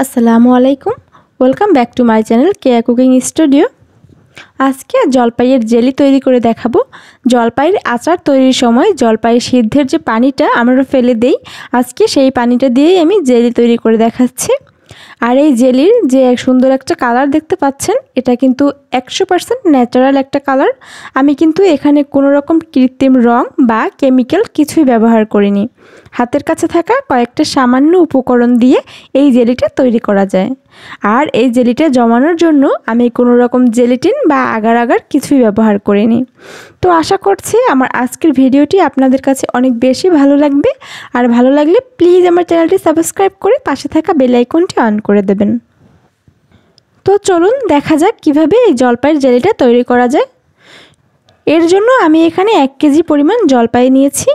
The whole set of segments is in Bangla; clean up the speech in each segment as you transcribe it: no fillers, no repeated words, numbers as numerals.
আসসালামু আলাইকুম। Welcome back to my channel Keya cooking studio. আজকে জলপাইয়ের জেলি তৈরি করে দেখাবো। জলপাইয়ের আচার তৈরির সময় জলপাইয়ের সিদ্ধের যে পানিটা আমরা ফেলে দেই, আজকে সেই পানিটা দিয়েই আমি জেলি তৈরি করে দেখাচ্ছি। আর এই জেলির যে সুন্দর একটা কালার দেখতে পাচ্ছেন, এটা কিন্তু 100% ন্যাচারাল একটা কালার। আমি কিন্তু এখানে কোনো রকম কৃত্রিম রং বা কেমিক্যাল কিছুই ব্যবহার করিনি। হাতের কাছে থাকা কয়েকটা সামান্য উপকরণ দিয়ে এই জেলিটা তৈরি করা যায়। আর এই জেলিটা জমানোর জন্য আমি কোনো রকম জেলিটিন বা আগার আগার কিছুই ব্যবহার করিনি। তো আশা করছি আমার আজকের ভিডিওটি আপনাদের কাছে অনেক বেশি ভালো লাগবে। আর ভালো লাগলে প্লিজ আমার চ্যানেলটি সাবস্ক্রাইব করে পাশে থাকা বেল আইকনটি অন করে দেবেন। তো চলুন দেখা যাক কিভাবে এই জলপাইয়ের জেলিটা তৈরি করা যায়। এর জন্য আমি এখানে 1 কেজি পরিমাণ জলপাই নিয়েছি।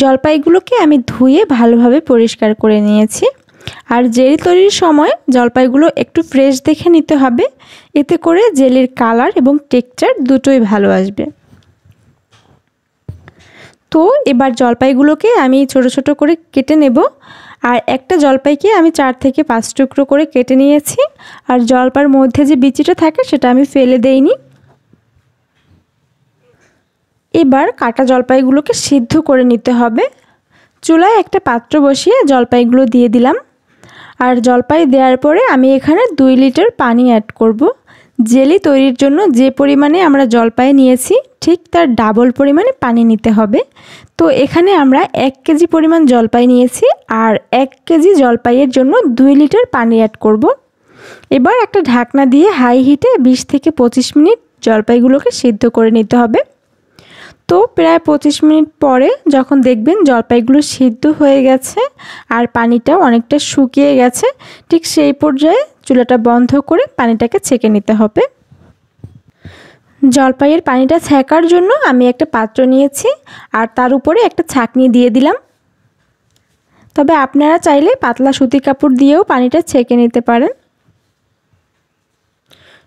জলপাইগুলোকে আমি ধুয়ে ভালোভাবে পরিষ্কার করে নিয়েছি। আর জেলি তৈরির সময় জলপাইগুলো একটু ফ্রেশ দেখে নিতে হবে, এতে করে জেলির কালার এবং টেক্সচার দুটোই ভালো আসবে। তো এবার জলপাইগুলোকে আমি ছোট ছোট করে কেটে নেব। আর একটা জলপাইকে আমি 4 থেকে 5 টুকরো করে কেটে নিয়েছি। আর জলপাইয়ের মধ্যে যে বিচিটা থাকে সেটা আমি ফেলে দেইনি। এবার কাটা জলপাইগুলোকে সিদ্ধ করে নিতে হবে। চুলায় একটা পাত্র বসিয়ে জলপাইগুলো দিয়ে দিলাম। আর জলপাই দেওয়ার পরে আমি এখানে 2 লিটার পানি অ্যাড করব। জেলি তৈরির জন্য যে পরিমাণে আমরা জলপাই নিয়েছি ঠিক তার ডাবল পরিমাণে পানি নিতে হবে। তো এখানে আমরা 1 কেজি পরিমাণ জলপাই নিয়েছি, আর 1 কেজি জলপাইয়ের জন্য 2 লিটার পানি অ্যাড করব। এবার একটা ঢাকনা দিয়ে হাই হিটে 20 থেকে 25 মিনিট জলপাইগুলোকে সিদ্ধ করে নিতে হবে। তো প্রায় 25 মিনিট পরে যখন দেখবেন জলপাইগুলো সিদ্ধ হয়ে গেছে আর পানিটাও অনেকটা শুকিয়ে গেছে, ঠিক সেই পর্যায়ে চুলাটা বন্ধ করে পানিটাকে ছেঁকে নিতে হবে। জলপাইয়ের পানিটা ছেঁকার জন্য আমি একটা পাত্র নিয়েছি আর তার উপরে একটা ছাঁকনি দিয়ে দিলাম। তবে আপনারা চাইলে পাতলা সুতি কাপড় দিয়েও পানিটা ছেঁকে নিতে পারেন।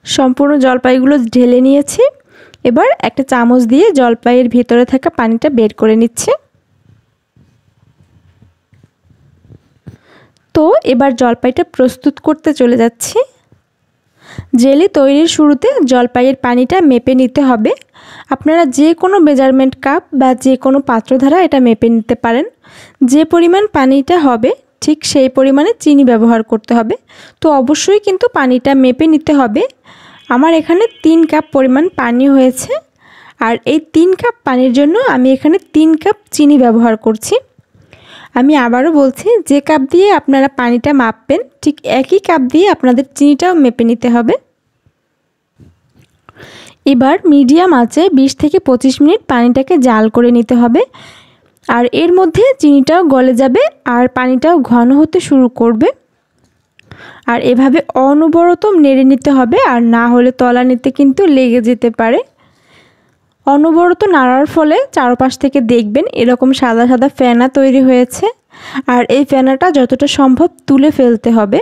সম্পূর্ণ জলপাইগুলো ঢেলে নিয়েছি। এবার একটা চামচ দিয়ে জলপাইয়ের ভিতরে থাকা পানিটা বের করে নিচ্ছে। তো এবার জলপাইটা প্রস্তুত করতে চলে যাচ্ছি। জেলি তৈরির শুরুতে জলপাইয়ের পানিটা মেপে নিতে হবে। আপনারা যে কোনো মেজারমেন্ট কাপ বা যে কোনো পাত্র দ্বারা এটা মেপে নিতে পারেন। যে পরিমাণ পানিটা হবে ঠিক সেই পরিমাণে চিনি ব্যবহার করতে হবে। তো অবশ্যই কিন্তু পানিটা মেপে নিতে হবে। আমার এখানে 3 কাপ পরিমাণ পানি হয়েছে। আর এই 3 কাপ পানির জন্য আমি এখানে 3 কাপ চিনি ব্যবহার করছি। আমি আবারও বলছি, যে কাপ দিয়ে আপনারা পানিটা মাপবেন ঠিক একই কাপ দিয়ে আপনাদের চিনিটাও মেপে নিতে হবে। এবার মিডিয়াম আঁচে 20 থেকে 25 মিনিট পানিটাকে জাল করে নিতে হবে। আর এর মধ্যে চিনিটাও গলে যাবে আর পানিটাও ঘন হতে শুরু করবে। আর এভাবে অনবরত নেড়ে নিতে হবে, আর না হলে তলানিতে কিন্তু লেগে যেতে পারে। অনবরত নাড়ার ফলে চারপাশ থেকে দেখবেন এরকম সাদা সাদা ফেনা তৈরি হয়েছে। আর এই ফেনাটা যতটা সম্ভব তুলে ফেলতে হবে।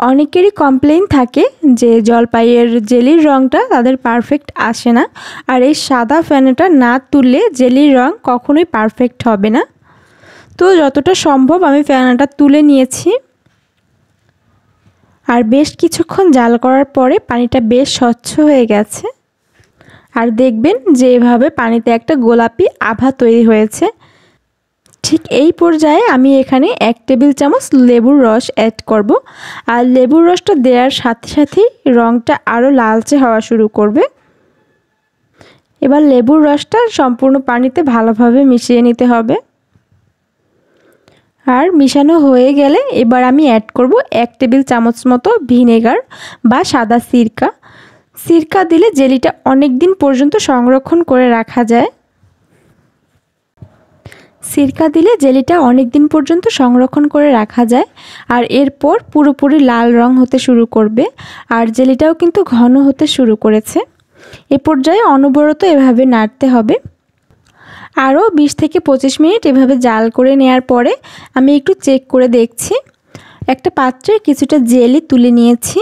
অনেকেরই কমপ্লেইন থাকে যে জলপাইয়ের জেলির রঙটা তাদের পারফেক্ট আসে না। আর এই সাদা ফেনাটা না তুললে জেলির রং কখনোই পারফেক্ট হবে না। তো যতটা সম্ভব আমি ফেনাটা তুলে নিয়েছি। আর বেশ কিছুক্ষণ জাল করার পরে পানিটা বেশ স্বচ্ছ হয়ে গেছে। আর দেখবেন যে এভাবে পানিতে একটা গোলাপি আভা তৈরি হয়েছে। ঠিক এই পর্যায়ে আমি এখানে 1 টেবিল চামচ লেবুর রস অ্যাড করব। আর লেবুর রসটা দেওয়ার সাথে সাথেই রঙটা আরও লালচে হওয়া শুরু করবে। এবার লেবুর রসটা সম্পূর্ণ পানিতে ভালোভাবে মিশিয়ে নিতে হবে। আর মিশানো হয়ে গেলে এবার আমি অ্যাড করব 1 টেবিল চামচ মতো ভিনেগার বা সাদা সিরকা। সিরকা দিলে জেলিটা অনেক দিন পর্যন্ত সংরক্ষণ করে রাখা যায়। সিরকা দিলে জেলিটা অনেক দিন পর্যন্ত সংরক্ষণ করে রাখা যায়। আর এরপর পুরোপুরি লাল রং হতে শুরু করবে। আর জেলিটাও কিন্তু ঘন হতে শুরু করেছে। এ পর্যায়ে অনবরত এভাবে নাড়তে হবে। আরও 20 থেকে 25 মিনিট এভাবে জাল করে নেওয়ার পরে আমি একটু চেক করে দেখছি। একটা পাত্রে কিছুটা জেলি তুলে নিয়েছি।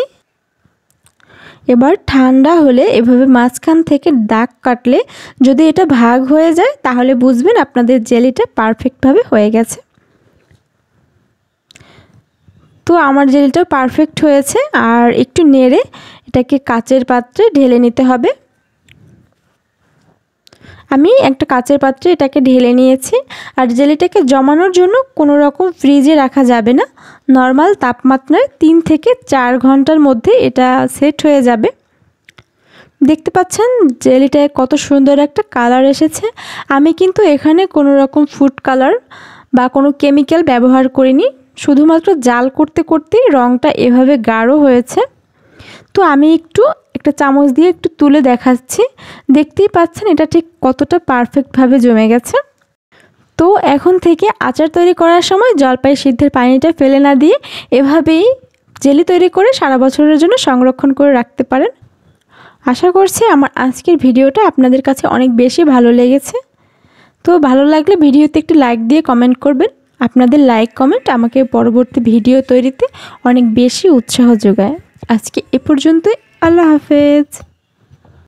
এবার ঠান্ডা হলে এভাবে মাঝখান থেকে দাগ কাটলে যদি এটা ভাগ হয়ে যায় তাহলে বুঝবেন আপনাদের জেলিটা পারফেক্টভাবে হয়ে গেছে। তো আমার জেলিটা পারফেক্ট হয়েছে। আর একটু নেড়ে এটাকে কাচের পাত্রে ঢেলে নিতে হবে। আমি একটা কাচের পাত্রে এটাকে ঢেলে নিয়েছি। আর জেলিটাকে জমানোর জন্য কোনো রকম ফ্রিজে রাখা যাবে না, নর্মাল তাপমাত্রায় 3 থেকে 4 ঘন্টার মধ্যে এটা সেট হয়ে যাবে। দেখতে পাচ্ছেন জেলিটায় কত সুন্দর একটা কালার এসেছে। আমি কিন্তু এখানে কোনো রকম ফুড কালার বা কোনো কেমিক্যাল ব্যবহার করিনি, শুধুমাত্র জাল করতে করতেই রঙটা এভাবে গাঢ় হয়েছে। তো আমি একটা চামচ দিয়ে একটু তুলে দেখাচ্ছি, দেখতেই পাচ্ছেন এটা ঠিক কতটা পারফেক্টভাবে জমে গেছে। তো এখন থেকে আচার তৈরি করার সময় জলপাই সিদ্ধের পানিটা ফেলে না দিয়ে এভাবেই জেলি তৈরি করে সারা বছরের জন্য সংরক্ষণ করে রাখতে পারেন। আশা করছি আমার আজকের ভিডিওটা আপনাদের কাছে অনেক বেশি ভালো লেগেছে। তো ভালো লাগলে ভিডিওতে একটি লাইক দিয়ে কমেন্ট করবেন। আপনাদের লাইক কমেন্ট আমাকে পরবর্তী ভিডিও তৈরিতে অনেক বেশি উৎসাহ যোগায়। আজকে এ পর্যন্তই। আল্লাহ হাফেজ।